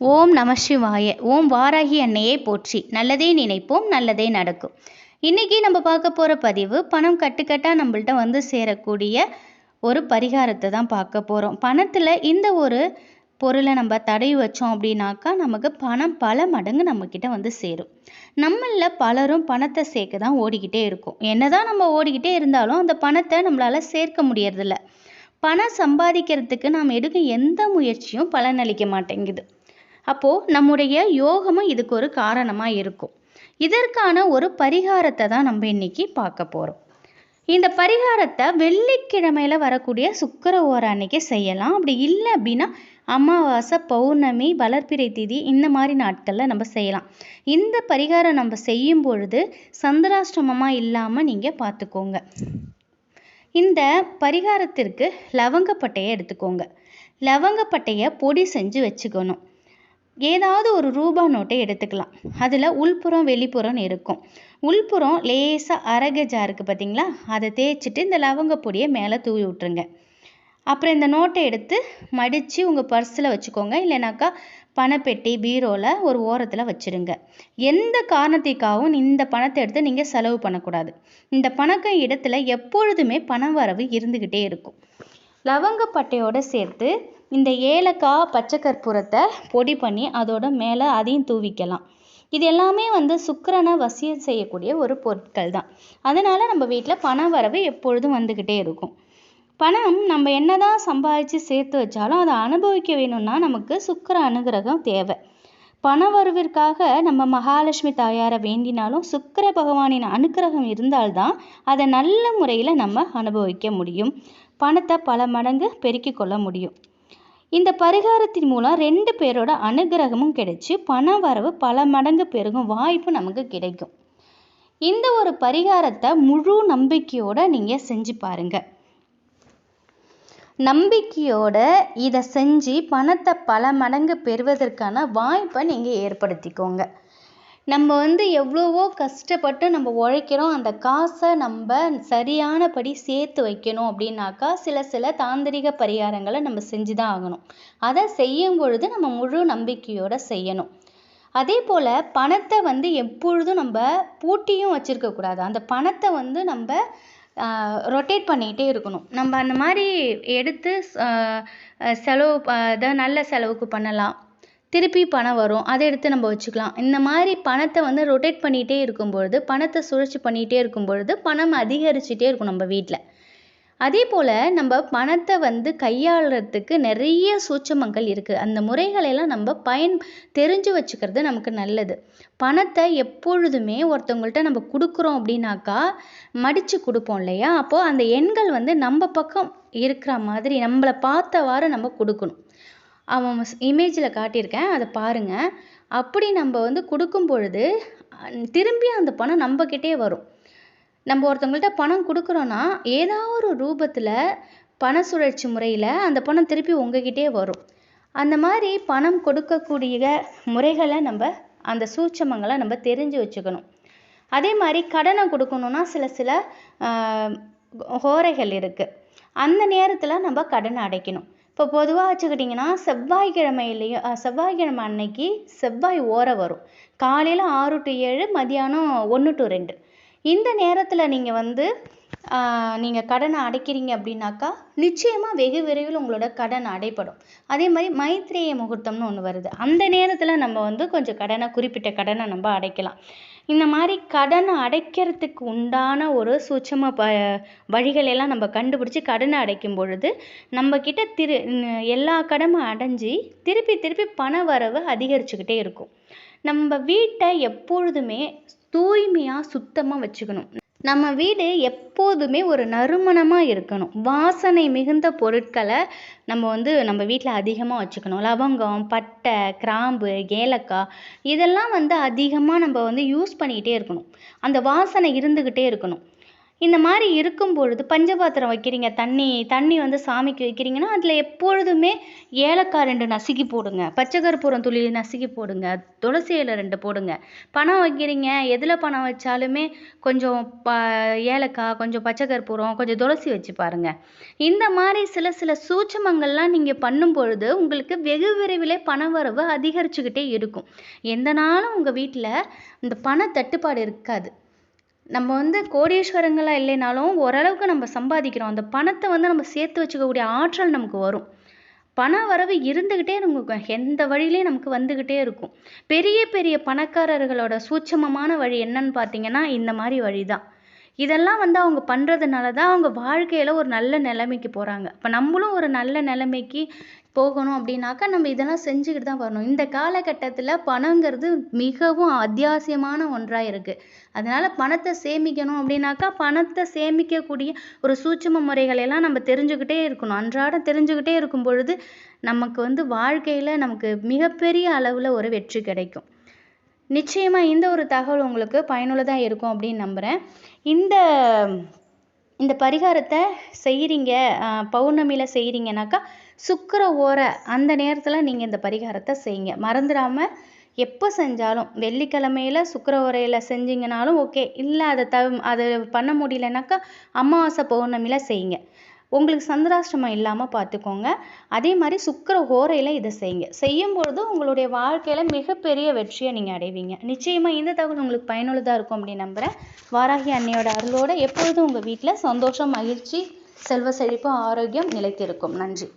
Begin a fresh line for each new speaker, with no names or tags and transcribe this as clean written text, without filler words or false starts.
ஓம் நம சிவாய. ஓம் வாராகி அன்னையை போற்றி. நல்லதே நினைப்போம், நல்லதே நடக்கும். இன்னைக்கு நம்ம பார்க்க போகிற பதிவு பணம் கட்டுக்கட்டாக நம்மள்ட்ட வந்து சேரக்கூடிய ஒரு பரிகாரத்தை தான் பார்க்க போகிறோம். பணத்தில் இந்த ஒரு பொருளை நம்ம தடவி வச்சோம் அப்படின்னாக்கா நமக்கு பணம் பல மடங்கு நம்மக்கிட்ட வந்து சேரும். நம்மளில் பலரும் பணத்தை சேர்க்க தான் ஓடிக்கிட்டே இருக்கும். என்னதான் நம்ம ஓடிக்கிட்டே இருந்தாலும் அந்த பணத்தை நம்மளால் சேர்க்க முடியறதில்ல. பணம் சம்பாதிக்கிறதுக்கு நாம் எடுக்கும் எந்த முயற்சியும் பலனளிக்க மாட்டேங்குது. அப்போது நம்முடைய யோகமும் இதுக்கு ஒரு காரணமாக இருக்கும். இதற்கான ஒரு பரிகாரத்தை தான் நம்ம இன்னைக்கு பார்க்க போகிறோம். இந்த பரிகாரத்தை வெள்ளிக்கிழமையில் வரக்கூடிய சுக்கிர ஓர அன்னைக்கு செய்யலாம். அப்படி இல்லை அப்படின்னா அமாவாசை, பௌர்ணமி, வளர்பிறை திதி இந்த மாதிரி நாட்களில் நம்ம செய்யலாம். இந்த பரிகாரம் நம்ம செய்யும் பொழுது சந்திராஷ்டமமாக இல்லாமல் நீங்கள் பார்த்துக்கோங்க. இந்த பரிகாரத்திற்கு லவங்கப்பட்டையை எடுத்துக்கோங்க. லவங்கப்பட்டையை பொடி செஞ்சு வச்சுக்கணும். ஏதாவது ஒரு ரூபா நோட்டை எடுத்துக்கலாம். அதில் உள்புறம் வெளிப்புறம் இருக்கும். உள்புறம் லேசாக அரகஜா இருக்குது பார்த்தீங்களா, அதை தேய்ச்சிட்டு இந்த லவங்க பொடியை மேலே தூவி விட்டுருங்க. அப்புறம் இந்த நோட்டை எடுத்து மடித்து உங்கள் பர்ஸில் வச்சுக்கோங்க. இல்லைனாக்கா பணப்பெட்டி பீரோவில் ஒரு ஓரத்தில் வச்சுருங்க. எந்த காரணத்திற்காகவும் இந்த பணத்தை எடுத்து நீங்கள் செலவு பண்ணக்கூடாது. இந்த பணக்க இடத்துல எப்பொழுதுமே பண வரவு இருந்துக்கிட்டே இருக்கும். லவங்கப்பட்டையோடு சேர்த்து இந்த ஏலக்காய், பச்சை கற்பூரத்தை பொடி பண்ணி அதோட மேலே அதையும் தூவிக்கலாம். இது எல்லாமே வந்து சுக்கிரனை வசியம் செய்யக்கூடிய ஒரு பொருட்கள் தான். அதனால் நம்ம வீட்டில் பண வரவு எப்பொழுதும் வந்துக்கிட்டே இருக்கும். பணம் நம்ம என்னதான் சம்பாதிச்சு சேர்த்து வச்சாலும் அதை அனுபவிக்க வேணும்னா நமக்கு சுக்கிர அனுகிரகம் தேவை. பண வரவிற்காக நம்ம மகாலட்சுமி தாயாரை வேண்டினாலும் சுக்கிர பகவானின் அனுகிரகம் இருந்தால்தான் அதை நல்ல முறையில் நம்ம அனுபவிக்க முடியும். பணத்தை பல மடங்கு பெருக்கி கொள்ள முடியும். இந்த பரிகாரத்தின் மூலம் 2 பேரோட அனுகிரகமும் கிடைச்சி பண வரவு பல மடங்கு பெருகும் வாய்ப்பு நமக்கு கிடைக்கும். இந்த ஒரு பரிகாரத்தை முழு நம்பிக்கையோட நீங்கள் செஞ்சு பாருங்க. நம்பிக்கையோட இதை செஞ்சு பணத்தை பல மடங்கு பெறுவதற்கான வாய்ப்பை நீங்கள் ஏற்படுத்திக்கோங்க. நம்ம வந்து எவ்வளவோ கஷ்டப்பட்டு நம்ம உழைக்கிறோம். அந்த காசை நம்ம சரியானபடி சேர்த்து வைக்கணும் அப்படின்னாக்கா சில தாந்திரிக பரிகாரங்களை நம்ம செஞ்சு தான் ஆகணும். அதை செய்யும் பொழுது நம்ம முழு நம்பிக்கையோடு செய்யணும். அதே போல் பணத்தை வந்து எப்பொழுதும் நம்ம பூட்டியும் வச்சுருக்கக்கூடாது. அந்த பணத்தை வந்து நம்ம ரொட்டேட் பண்ணிகிட்டே இருக்கணும். நம்ம அந்த மாதிரி எடுத்து செலவு நல்ல செலவுக்கு பண்ணலாம். திருப்பி பணம் வரும், அதை எடுத்து நம்ம வச்சுக்கலாம். இந்த மாதிரி பணத்தை வந்து ரொட்டேட் பண்ணிகிட்டே இருக்கும்பொழுது, பணத்தை சுழற்சி பண்ணிகிட்டே இருக்கும்பொழுது பணம் அதிகரிச்சுட்டே இருக்கும் நம்ம வீட்டில். அதே போல் நம்ம பணத்தை வந்து கையாளுறதுக்கு நிறைய சூட்சமங்கள் இருக்குது. அந்த முறைகளெல்லாம் நம்ம தெரிஞ்சு வச்சுக்கிறது நமக்கு நல்லது. பணத்தை எப்பொழுதுமே ஒருத்தவங்கள்ட்ட நம்ம கொடுக்குறோம் அப்படின்னாக்கா மடித்து கொடுப்போம் இல்லையா, அப்போது அந்த எண்கள் வந்து நம்ம பக்கம் இருக்கிற மாதிரி நம்மளை பார்த்தவாறு நம்ம கொடுக்கணும். அவன் இமேஜில் காட்டியிருக்கேன், அதை பாருங்கள். அப்படி நம்ம வந்து கொடுக்கும் பொழுது திரும்பி அந்த பணம் நம்மக்கிட்டே வரும். நம்ம ஒருத்தவங்கள்ட்ட பணம் கொடுக்குறோன்னா ஏதாவது ஒரு ரூபத்தில் பண சுழற்சி முறையில் அந்த பணம் திருப்பி உங்ககிட்டே வரும். அந்த மாதிரி பணம் கொடுக்கக்கூடிய முறைகளை நம்ம அந்த சூட்சமங்களை நம்ம தெரிஞ்சு வச்சுக்கணும். அதே மாதிரி கடனை கொடுக்கணுன்னா சில ஹோரைகள் இருக்குது. அந்த நேரத்தில் நம்ம கடனை அடைக்கணும். இப்போ பொதுவாக வச்சுக்கிட்டிங்கன்னா செவ்வாய்க்கிழமை அன்னைக்கு செவ்வாய் ஓரை வரும். காலையில் 6 to 7, மதியானம் 1 to 2. இந்த நேரத்தில் நீங்கள் கடனை அடைக்கிறீங்க அப்படின்னாக்கா நிச்சயமாக வெகு விரைவில் உங்களோட கடன் அடைப்படும். அதே மாதிரி மைத்ரேய முகூர்த்தம்னு ஒன்று வருது. அந்த நேரத்தில் நம்ம வந்து கொஞ்சம் குறிப்பிட்ட கடனை நம்ம அடைக்கலாம். இந்த மாதிரி கடனை அடைக்கிறதுக்கு உண்டான ஒரு சூட்சம வழிகளெல்லாம் நம்ம கண்டுபிடிச்சி கடனை அடைக்கும் பொழுது நம்மக்கிட்ட எல்லா கடனும் அடைஞ்சி திருப்பி பண வரவு அதிகரிச்சுக்கிட்டே இருக்கும். நம்ம வீட்டை எப்பொழுதுமே தூய்மையாக சுத்தமாக வச்சுக்கணும். நம்ம வீடு எப்போதுமே ஒரு நறுமணமாக இருக்கணும். வாசனை மிகுந்த பொருட்களை நம்ம வீட்டில் அதிகமாக வச்சுக்கணும். லவங்கம், பட்டை, கிராம்பு, ஏலக்காய் இதெல்லாம் அதிகமாக நம்ம யூஸ் பண்ணிக்கிட்டே இருக்கணும். அந்த வாசனை இருந்துக்கிட்டே இருக்கணும். இந்த மாதிரி இருக்கும் பொழுது பஞ்சபாத்திரம் வைக்கிறீங்க, தண்ணி வந்து சாமிக்கு வைக்கிறீங்கன்னா அதில் எப்பொழுதுமே ஏலக்காய் 2 நசுக்கி போடுங்க, பச்சை கற்பூரம் துளி நசுக்கி போடுங்க, துளசி இலை 2 போடுங்க. பணம் வைக்கிறீங்க, எதில் பணம் வச்சாலுமே கொஞ்சம் ஏலக்காய், கொஞ்சம் பச்சை கற்பூரம், கொஞ்சம் துளசி வச்சு பாருங்க. இந்த மாதிரி சில சூட்சுமங்கள்லாம் நீங்கள் பண்ணும் பொழுது உங்களுக்கு வெகு விரைவிலே பணவரவு அதிகரிச்சுக்கிட்டே இருக்கும். எந்த நாளும் உங்கள் வீட்டில் இந்த பண தட்டுப்பாடு இருக்காது. நம்ம வந்து கோடீஸ்வரங்களா இல்லைனாலும் ஓரளவுக்கு நம்ம சம்பாதிக்கிறோம். அந்த பணத்தை வந்து நம்ம சேர்த்து வச்சுக்கக்கூடிய ஆற்றல் நமக்கு வரும். பண வரவு இருந்துக்கிட்டே இருக்கும், எந்த வழியிலையும் நமக்கு வந்துக்கிட்டே இருக்கும். பெரிய பெரிய பணக்காரர்களோட சூட்சமமான வழி என்னன்னு பார்த்தீங்கன்னா இந்த மாதிரி வழி தான். இதெல்லாம் வந்து அவங்க பண்ணுறதுனால தான் அவங்க வாழ்க்கையில் ஒரு நல்ல நிலைமைக்கு போகிறாங்க. இப்போ நம்மளும் ஒரு நல்ல நிலைமைக்கு போகணும் அப்படின்னாக்கா நம்ம இதெல்லாம் செஞ்சுக்கிட்டு தான் வரணும். இந்த காலகட்டத்தில் பணங்கிறது மிகவும் அத்தியாவசியமான ஒன்றாக இருக்குது. அதனால் பணத்தை சேமிக்கணும் அப்படின்னாக்கா பணத்தை சேமிக்கக்கூடிய ஒரு சூட்சும முறைகளெல்லாம் நம்ம தெரிஞ்சுக்கிட்டே இருக்கணும். அன்றாடம் தெரிஞ்சுக்கிட்டே இருக்கும் பொழுது நமக்கு வந்து வாழ்க்கையில் நமக்கு மிகப்பெரிய அளவில் ஒரு வெற்றி கிடைக்கும். நிச்சயமாக இந்த ஒரு தகவல் உங்களுக்கு பயனுள்ளதாக இருக்கும் அப்படின்னு நம்புகிறேன். இந்த பரிகாரத்தை செய்கிறீங்க, பௌர்ணமியில் செய்கிறீங்கனாக்கா சுக்கிர ஓரை அந்த நேரத்தில் நீங்கள் இந்த பரிகாரத்தை செய்யுங்க. மறந்துடாமல் எப்போ செஞ்சாலும் வெள்ளிக்கிழமையில் சுக்கிர ஓரையில் செஞ்சீங்கனாலும் ஓகே, இல்லை அதை பண்ண முடியலனாக்கா அமாவாசை பௌர்ணமியில் செய்யுங்க. உங்களுக்கு சந்திராஷ்டமம் இல்லாமல் பார்த்துக்கோங்க. அதே மாதிரி சுக்கிர ஓரையில் இதை செய்யுங்க. செய்யும்பொழுது உங்களுடைய வாழ்க்கையில் மிகப்பெரிய வெற்றியை நீங்கள் அடைவீங்க. நிச்சயமாக இந்த தகவல் உங்களுக்கு பயனுள்ளதாக இருக்கும் அப்படின்னு நம்புகிறேன். வாராகி அன்னையோட அருளோடு எப்பொழுதும் உங்கள் வீட்டில் சந்தோஷம், மகிழ்ச்சி, செல்வ செழிப்பு, ஆரோக்கியம் நிலைத்திருக்கும். நன்றி.